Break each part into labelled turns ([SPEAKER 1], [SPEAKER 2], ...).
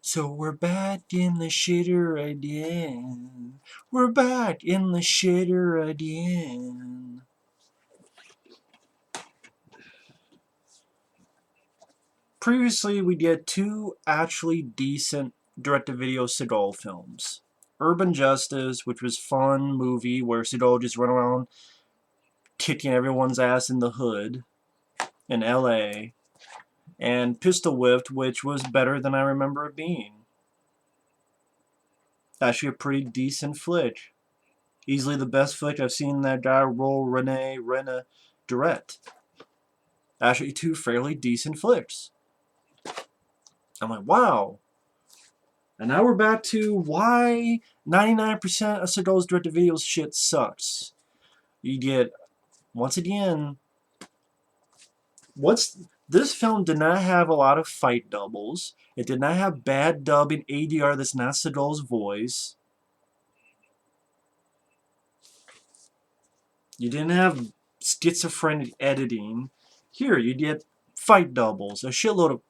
[SPEAKER 1] So we're back in the shitter again. We're back in the shitter again. Previously, we did two actually decent direct-to-video Seagal films. Urban Justice, which was a fun movie where Seagal just run around kicking everyone's ass in the hood in LA. And Pistol Whipped, which was better than I remember it being. Actually a pretty decent flick. Easily the best flick I've seen that guy Rene direct. Actually, two fairly decent flicks. I'm like, wow. And now we're back to why 99% of Seagal's direct-to-video shit sucks. You get, once again, this film did not have a lot of fight doubles. It did not have bad dubbing ADR that's not Seagal's voice. You didn't have schizophrenic editing. Here, you get fight doubles, a shitload of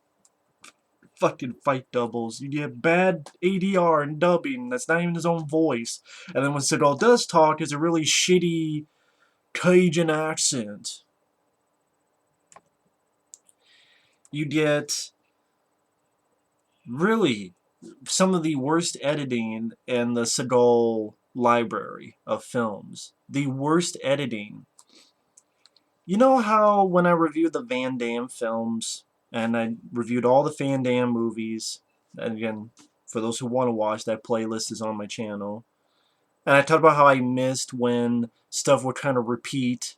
[SPEAKER 1] fucking fight doubles. You get bad ADR and dubbing that's not even his own voice. And then when Seagal does talk, it's a really shitty Cajun accent. You get really some of the worst editing in the Seagal library of films. The worst editing. You know how when I reviewed the Van Damme films, and I reviewed all the Van Damme movies, and again, for those who want to watch, that playlist is on my channel. And I talked about how I missed when stuff would kind of repeat.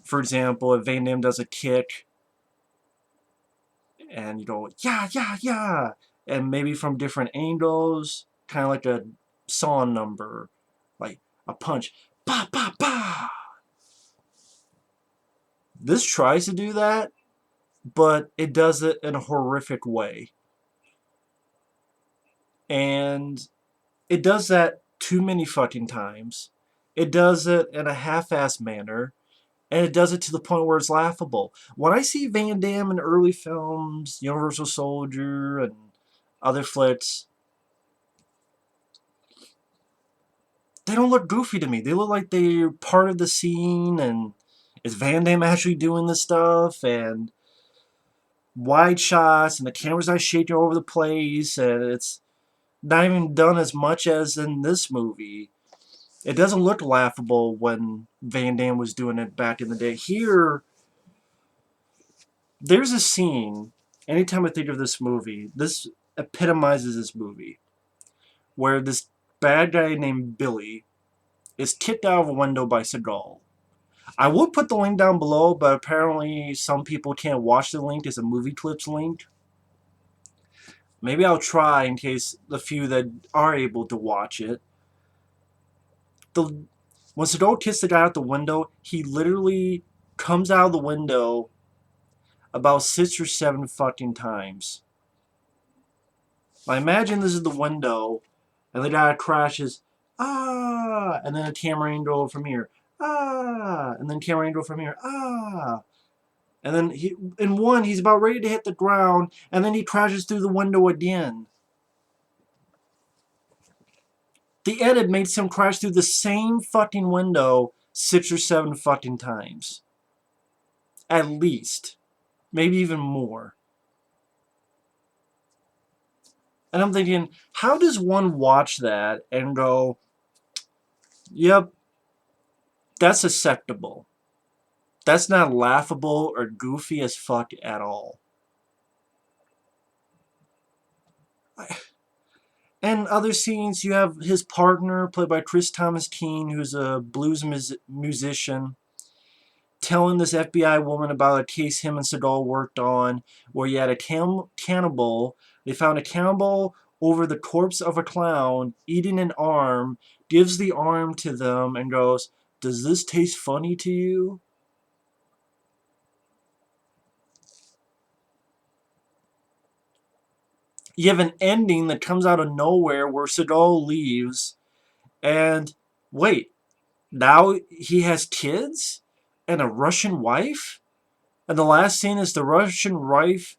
[SPEAKER 1] For example, if Van Damme does a kick, and you go, yeah, yeah, yeah, and maybe from different angles, kind of like a song number, like a punch, pa, pa, pa. This tries to do that, but it does it in a horrific way. And it does that too many fucking times. It does it in a half-assed manner, and it does it to the point where it's laughable. When I see Van Damme in early films, Universal Soldier, and other flicks, they don't look goofy to me. They look like they're part of the scene, and is Van Damme actually doing this stuff, and wide shots, and the camera's not shaking all over the place, and it's not even done as much as in this movie. It doesn't look laughable when Van Damme was doing it back in the day. Here, there's a scene, anytime I think of this movie, this epitomizes this movie, where this bad guy named Billy is kicked out of a window by Seagal. I will put the link down below, but apparently some people can't watch the link. It's a movie clips link. Maybe I'll try in case the few that are able to watch it. When Seagal kicks the guy out the window, he literally comes out of the window about 6 or 7 fucking times. I imagine this is the window, and the guy crashes, ah, and then a camera angle from here, ah, and then camera angle from here, ah. And then he's about ready to hit the ground, and then he crashes through the window again. The edit makes him crash through the same fucking window 6 or 7 fucking times. At least. Maybe even more. And I'm thinking, how does one watch that and go, yep, that's acceptable. That's not laughable or goofy as fuck at all. And other scenes, you have his partner, played by Chris Thomas Keane, who's a blues musician, telling this FBI woman about a case him and Seagal worked on, where you had a cannibal. They found a cannibal over the corpse of a clown, eating an arm, gives the arm to them, and goes, "Does this taste funny to you?" You have an ending that comes out of nowhere where Seagal leaves, and wait, now he has kids and a Russian wife? And the last scene is the Russian wife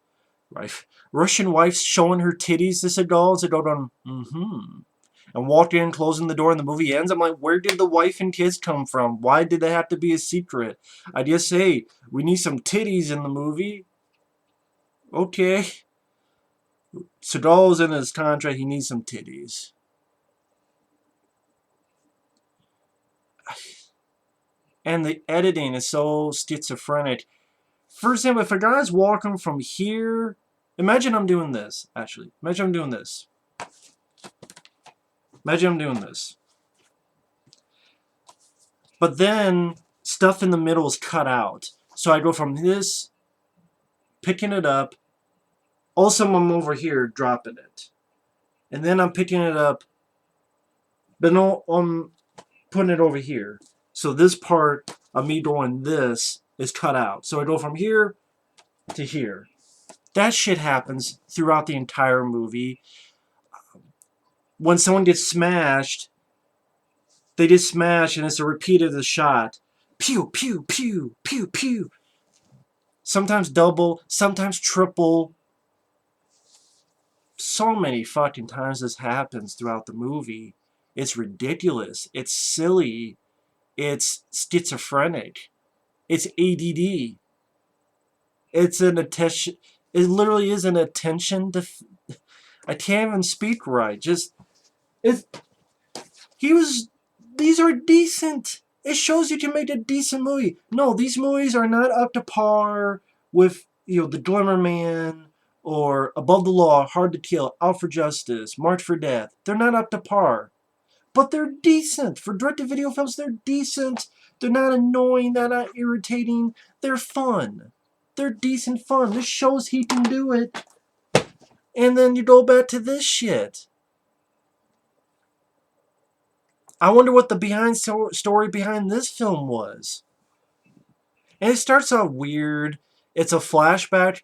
[SPEAKER 1] right? Russian wife showing her titties to Seagal, Seagal going, mm-hmm. And walked in, closing the door, and the movie ends. I'm like, where did the wife and kids come from? Why did they have to be a secret? I just say, we need some titties in the movie. Okay. Seagal's in his contract, he needs some titties. And the editing is so schizophrenic. For example, if a guy's walking from here, imagine I'm doing this, actually. Imagine I'm doing this. Imagine I'm doing this. But then, stuff in the middle is cut out. So I go from this, picking it up, also I'm over here, dropping it. And then I'm picking it up, but no, I'm putting it over here. So this part of me doing this is cut out. So I go from here to here. That shit happens throughout the entire movie. When someone gets smashed, they just smash and it's a repeat of the shot. Pew, pew, pew, pew, pew. Sometimes double, sometimes triple. So many fucking times this happens throughout the movie. It's ridiculous. It's silly. It's schizophrenic. It's ADD. It's an attention. It literally is an attention. I can't even speak right. Just it's. He was. These are decent. It shows you can make a decent movie. No, these movies are not up to par with The Glimmer Man or Above the Law, Hard to Kill, Out for Justice, March for Death. They're not up to par. But they're decent. For direct-to-video films, they're decent. They're not annoying, they're not irritating. They're fun. They're decent fun. This shows he can do it. And then you go back to this shit. I wonder what the behind story behind this film was. And it starts out weird. It's a flashback.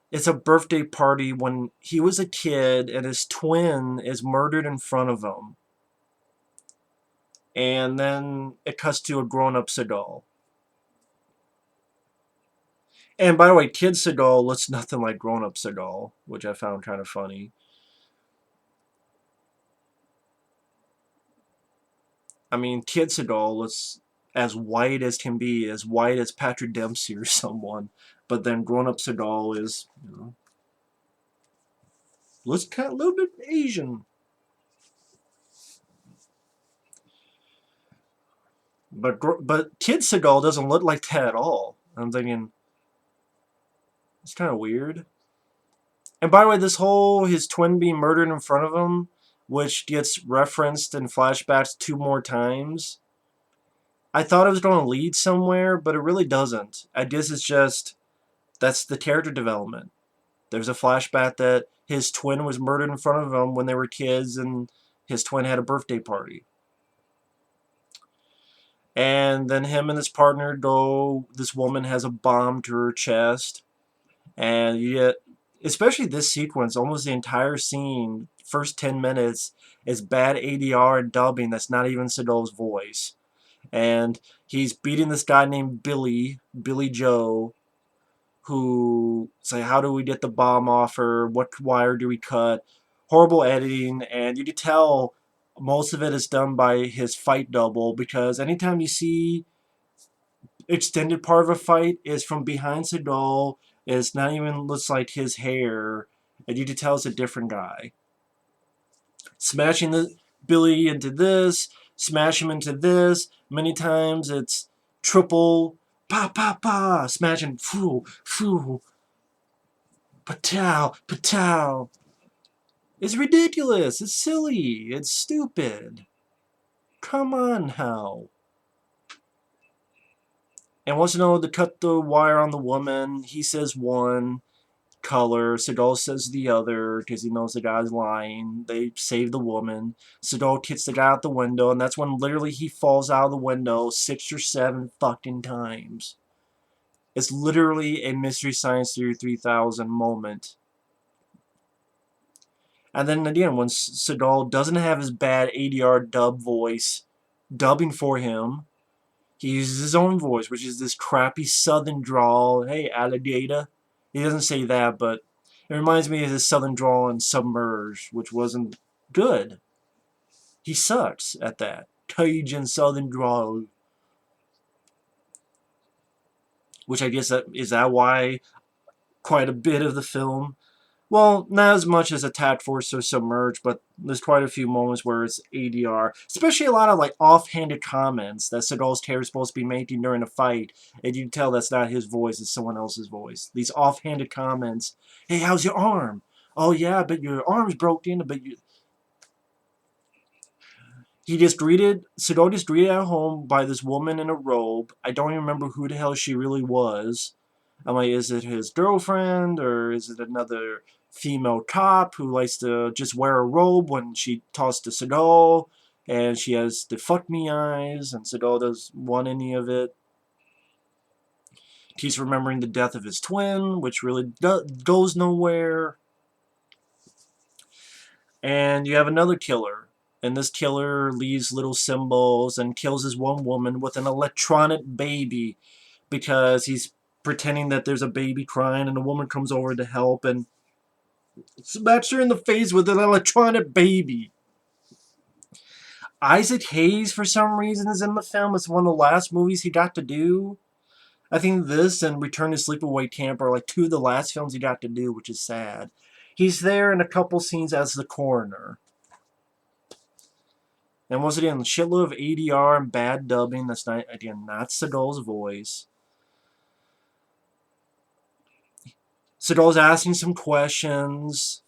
[SPEAKER 1] It's a birthday party when he was a kid and his twin is murdered in front of him. And then it cuts to a grown-up Seagal. And by the way, kid Seagal looks nothing like grown-up Seagal, which I found kind of funny. I mean, kid Seagal looks as white as can be, as white as Patrick Dempsey or someone. But then grown-up Seagal is, looks kind of a little bit Asian. But kid Seagal doesn't look like that at all. I'm thinking, it's kind of weird. And by the way, this whole his twin being murdered in front of him, which gets referenced in flashbacks 2 more times, I thought it was going to lead somewhere, but it really doesn't. I guess it's just, that's the character development. There's a flashback that his twin was murdered in front of him when they were kids, and his twin had a birthday party. And then him and his partner go, this woman has a bomb to her chest, and you get, especially this sequence, almost the entire scene, first 10 minutes, is bad ADR and dubbing that's not even Seagal's voice. And he's beating this guy named Billy Joe, who say, how do we get the bomb off her? What wire do we cut? Horrible editing, and you can tell most of it is done by his fight double, because anytime you see extended part of a fight is from behind Seagal, it's not even looks like his hair, and you can tell it's a different guy. Smashing the Billy into this, smash him into this. Many times it's triple, pa pa pa, smashing, foo, foo, patow, patow. It's ridiculous. It's silly. It's stupid. Come on now. And wants to know to cut the wire on the woman. He says one color. Seagal says the other because he knows the guy's lying. They save the woman. Seagal kicks the guy out the window, and that's when literally he falls out of the window 6 or 7 fucking times. It's literally a Mystery Science Theater 3000 moment. And then again, when Seagal doesn't have his bad ADR dub voice dubbing for him, he uses his own voice, which is this crappy southern drawl. Hey, alligator. He doesn't say that, but It reminds me of his southern drawl in Submerged, which wasn't good. He sucks at that. Cajun southern drawl. Which I guess is that why quite a bit of the film, well, not as much as Attack Force or Submerged, but there's quite a few moments where it's ADR. Especially a lot of like offhanded comments that Seagal's character is supposed to be making during a fight, and you can tell that's not his voice, it's someone else's voice. These offhanded comments. Hey, how's your arm? Oh yeah, but your arm's broken, but you... Seagal just greeted at home by this woman in a robe. I don't even remember who the hell she really was. I'm like, is it his girlfriend, or is it another female cop who likes to just wear a robe when she talks to Seagal, and she has the fuck me eyes, and Seagal doesn't want any of it. He's remembering the death of his twin, which really goes nowhere. And you have another killer. And this killer leaves little symbols and kills this one woman with an electronic baby because he's pretending that there's a baby crying, and a woman comes over to help and smacks her in the face with an electronic baby. Isaac Hayes, for some reason, is in the film. It's one of the last movies he got to do. I think this and Return to Sleepaway Camp are like two of the last films he got to do, which is sad. He's there in a couple scenes as the coroner. And once again, a shitload of ADR and bad dubbing. That's not, again, not Seagal's voice. Seagal's asking some questions.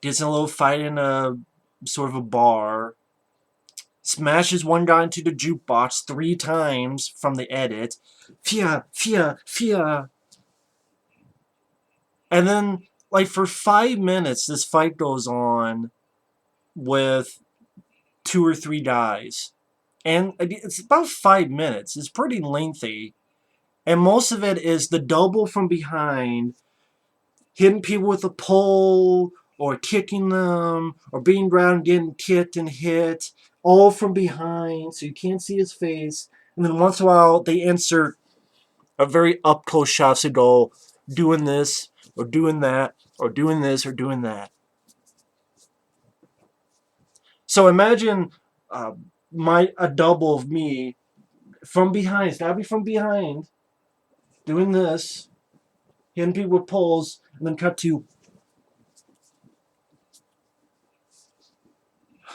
[SPEAKER 1] Gets in a little fight in a sort of a bar. Smashes one guy into the jukebox 3 times from the edit. Fia, fia, fia. And then, like, for 5 minutes, this fight goes on with 2 or 3 guys. And it's about 5 minutes. It's pretty lengthy. And most of it is the double from behind, hitting people with a pole, or kicking them, or being around getting kicked and hit, all from behind, so you can't see his face. And then once in a while, they insert a very up-close shot to go doing this, or doing that, or doing this, or doing that. So imagine a double of me from behind. It's gotta be from behind, doing this, hitting people with poles, and then cut to...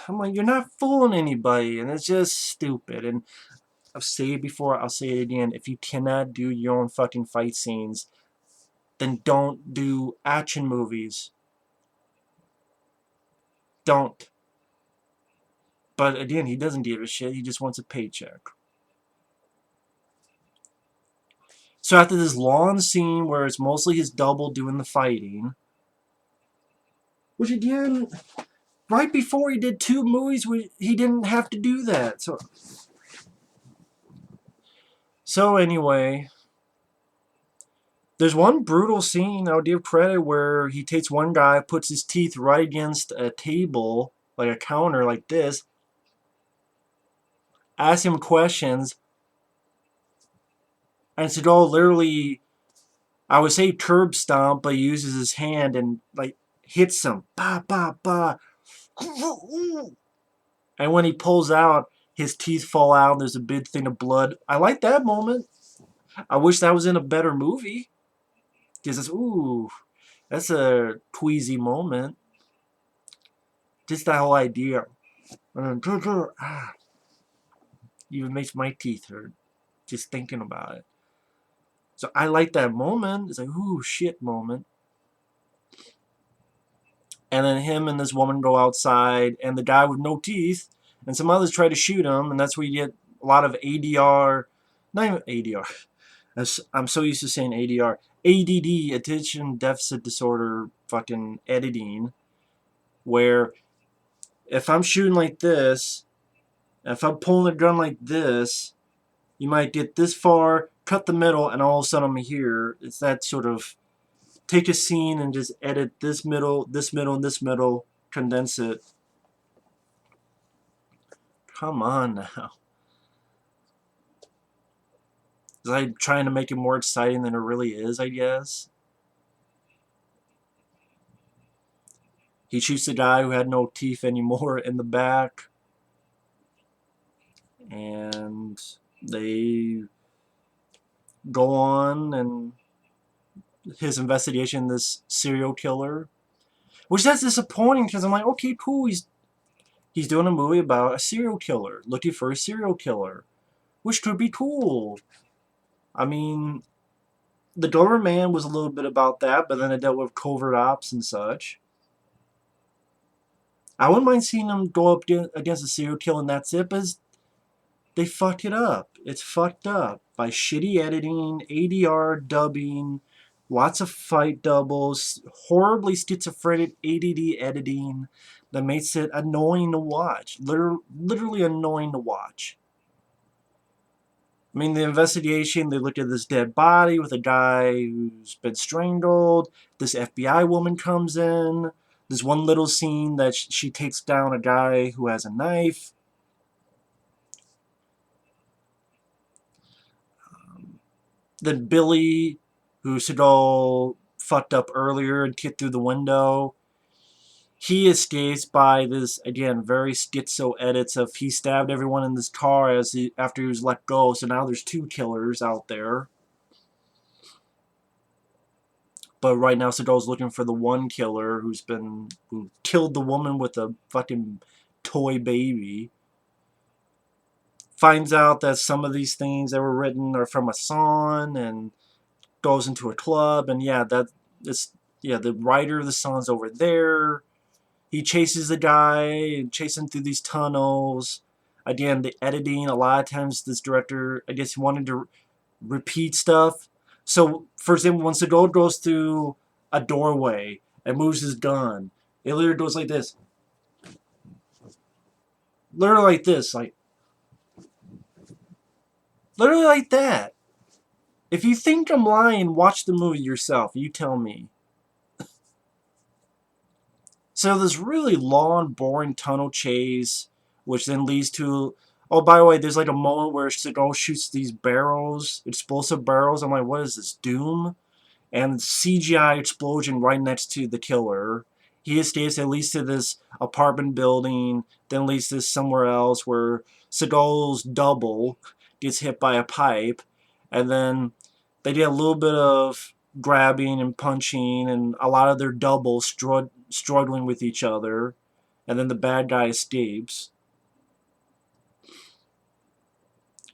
[SPEAKER 1] I'm like, you're not fooling anybody, and it's just stupid. And I've said it before, I'll say it again. If you cannot do your own fucking fight scenes, then don't do action movies. Don't. But again, he doesn't give a shit. He just wants a paycheck. So after this long scene where it's mostly his double doing the fighting, which again, right before he did 2 movies, he didn't have to do that. So anyway, there's one brutal scene, I'll give credit, where he takes one guy, puts his teeth right against a table, like a counter like this, asks him questions, and Seagal literally, I would say curb stomp, but he uses his hand and like hits him. Ba, ba, ba. And when he pulls out, his teeth fall out and there's a big thing of blood. I like that moment. I wish that was in a better movie. Because it's, ooh, that's a queasy moment. Just that whole idea. Even makes my teeth hurt. Just thinking about it. So I like that moment. It's like, ooh, shit moment. And then him and this woman go outside, and the guy with no teeth, and some others try to shoot him, and that's where you get a lot of ADR, not even ADR, I'm so used to saying ADR, ADD, attention deficit disorder, fucking editing, where if I'm shooting like this, if I'm pulling a gun like this, you might get this far, cut the middle, and all of a sudden I'm here. It's that sort of take a scene and just edit this middle, this middle, and this middle, condense it. Come on now. Is I trying to make it more exciting than it really is, I guess? He shoots the guy who had no teeth anymore in the back. And they go on and his investigation, this serial killer. Which that's disappointing because I'm like, okay, cool, he's doing a movie about a serial killer, looking for a serial killer. Which could be cool. I mean, The Doberman was a little bit about that, but then it dealt with covert ops and such. I wouldn't mind seeing them go up against a serial killer and that's it, but they fucked it up. It's fucked up by shitty editing, ADR dubbing, lots of fight doubles, horribly schizophrenic ADD editing that makes it annoying to watch. Literally annoying to watch. I mean, the investigation, they look at this dead body with a guy who's been strangled. This FBI woman comes in. There's one little scene that she takes down a guy who has a knife. Then Billy, who Seagal fucked up earlier and kicked through the window, he escapes by this, again, very schizo edits of he stabbed everyone in this car after he was let go, so now there's two killers out there. But right now Seagal's looking for the one killer who killed the woman with a fucking toy baby. Finds out that some of these things that were written are from a song and goes into a club, and the writer of the song's over there. He chases the guy and chases him through these tunnels. Again, the editing, a lot of times this director, I guess he wanted to repeat stuff. So, for example, when Seagal goes through a doorway and moves his gun, it literally goes like this. Literally like this. Literally like that. If you think I'm lying, watch the movie yourself. You tell me. So this really long, boring tunnel chase, which then leads to... Oh, by the way, there's like a moment where Seagal shoots these barrels, explosive barrels. I'm like, what is this, Doom? And CGI explosion right next to the killer. He escapes at least to this apartment building, then leads to somewhere else where Seagal's double gets hit by a pipe, and then they get a little bit of grabbing and punching, and a lot of their doubles struggling with each other, and then the bad guy escapes.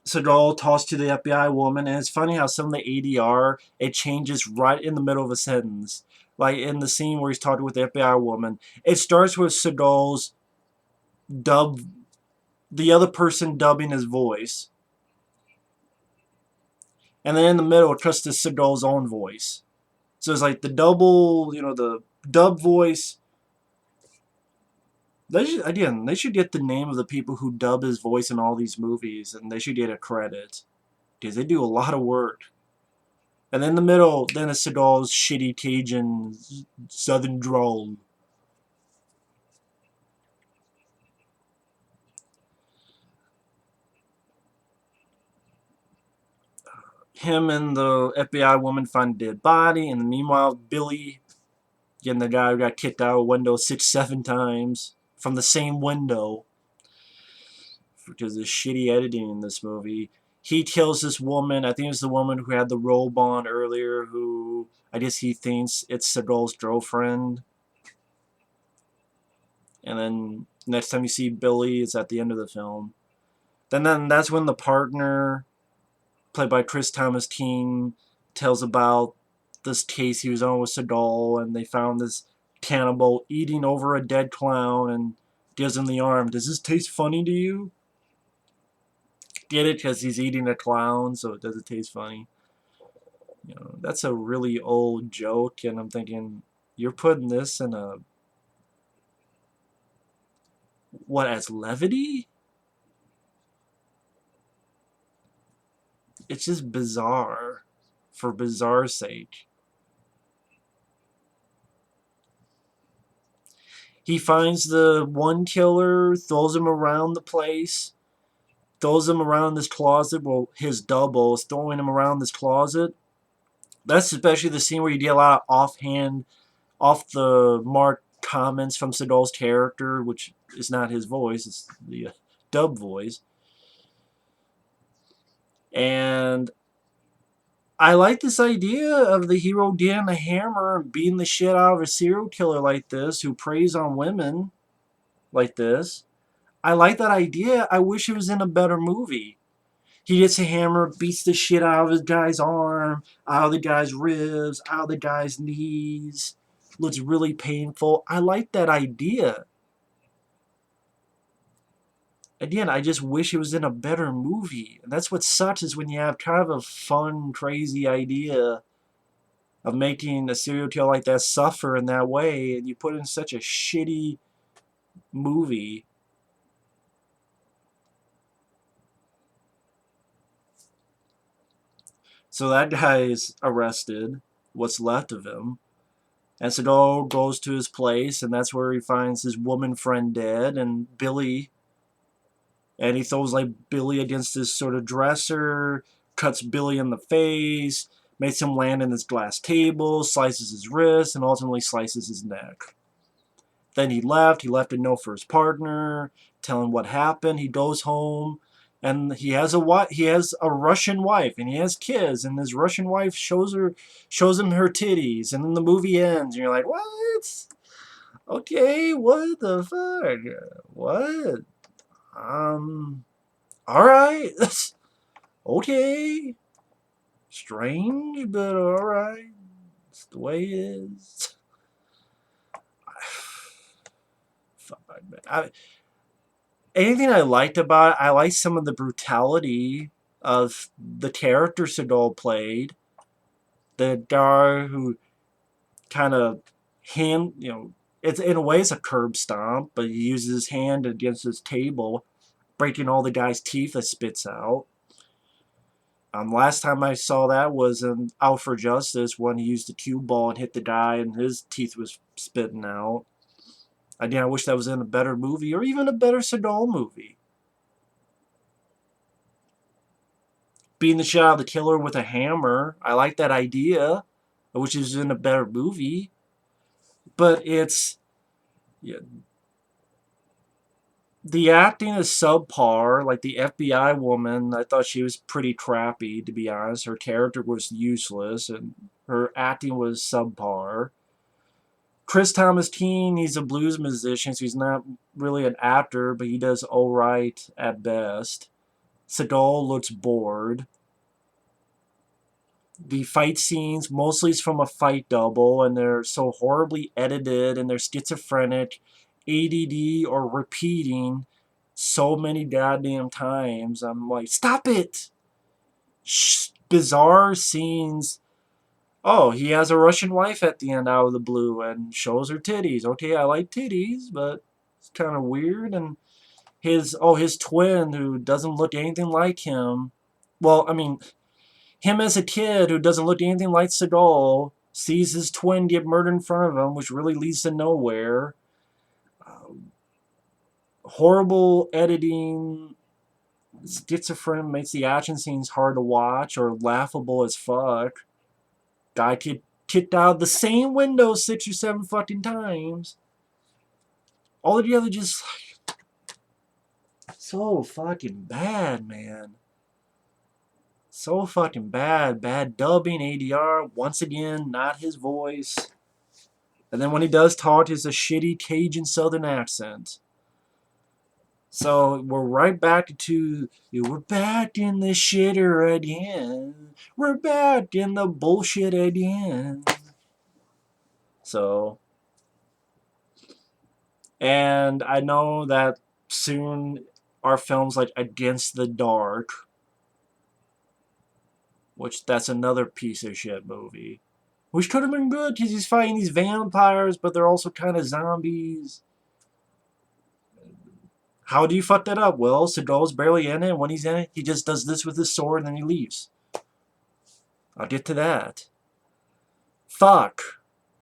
[SPEAKER 1] Seagal tossed to the FBI woman, and it's funny how some of the ADR, it changes right in the middle of a sentence. Like in the scene where he's talking with the FBI woman, it starts with Seagal's dub, the other person dubbing his voice. And then in the middle, it cuts to Seagal's own voice. So it's like the double, the dub voice. They should get the name of the people who dub his voice in all these movies, and they should get a credit. Because they do a lot of work. And then in the middle, then it's Seagal's shitty Cajun southern drawl. Him and the FBI woman find a dead body, and meanwhile, Billy, again, the guy who got kicked out of a window 6-7 times from the same window because of shitty editing in this movie. He kills this woman. I think it's the woman who had the robe on earlier, who I guess he thinks it's Seagal's girlfriend. And then next time you see Billy, it's at the end of the film. Then that's when the partner, played by Chris Thomas King, tells about this case he was on with Seagal, and they found this cannibal eating over a dead clown and gives him the arm. Does this taste funny to you? Get it? Because he's eating a clown, so it doesn't taste funny. That's a really old joke, and I'm thinking, you're putting this in a... What, as levity? It's just bizarre, for bizarre's sake. He finds the one killer, throws him around the place, throws him around this closet. Well, his double is throwing him around this closet. That's especially the scene where you get a lot of offhand, off the mark comments from Seagal's character, which is not his voice, it's the dub voice. And I like this idea of the hero getting a hammer and beating the shit out of a serial killer like this who preys on women like this. I like that idea. I wish it was in a better movie. He gets a hammer, beats the shit out of his guy's arm, out of the guy's ribs, out of the guy's knees. Looks really painful. I like that idea. Again, I just wish it was in a better movie. And that's what sucks, is when you have kind of a fun, crazy idea of making a serial killer like that suffer in that way, and you put it in such a shitty movie. So that guy is arrested, what's left of him. And Seagal goes to his place, and that's where he finds his woman friend dead, and Billy. And he throws like Billy against this sort of dresser, cuts Billy in the face, makes him land in this glass table, slices his wrist, and ultimately slices his neck. Then he left a note for his partner, telling what happened. He goes home, and he has a Russian wife, and he has kids, and his Russian wife shows him her titties, and then the movie ends, and you're like, what? Okay, what the fuck? What? Alright. Okay. Strange, but alright. It's the way it is. Anything I liked about it, I liked some of the brutality of the character Seagal played. The guy who kind of it's in a way it's a curb stomp, but he uses his hand against his table, breaking all the guy's teeth that spits out. Last time I saw that was in Out for Justice, when he used the cue ball and hit the guy and his teeth was spitting out. Again, I wish that was in a better movie, or even a better Seagal movie. Beating the shit out of the killer with a hammer, I like that idea. I wish it was in a better movie. But it's... Yeah, the acting is subpar. Like the FBI woman, I thought she was pretty crappy, to be honest. Her character was useless, and her acting was subpar. Chris Thomas Keene, he's a blues musician, so he's not really an actor, but he does alright at best. Seagal looks bored. The fight scenes, mostly is from a fight double, and they're so horribly edited, and they're schizophrenic, ADD, or repeating so many goddamn times. I'm like, stop it! Bizarre scenes. Oh, he has a Russian wife at the end out of the blue and shows her titties. Okay, I like titties, but it's kind of weird. And his twin, who doesn't look anything like him. Well, I mean, him as a kid who doesn't look anything like Seagal sees his twin get murdered in front of him, which really leads to nowhere. Horrible editing. Schizophrenic makes the action scenes hard to watch or laughable as fuck. Guy kicked out the same window 6 or 7 fucking times. All together just so fucking bad, man. So fucking bad. Bad dubbing, ADR. Once again, not his voice. And then when he does talk, it's a shitty Cajun Southern accent. So we're right back to, we're back in the shitter again. We're back in the bullshit again. So, and I know that soon are films like Against the Dark, which that's another piece of shit movie. Which could have been good because he's fighting these vampires, but they're also kind of zombies. How do you fuck that up? Well, Seagal's barely in it, and when he's in it, he just does this with his sword and then he leaves. I'll get to that. Fuck.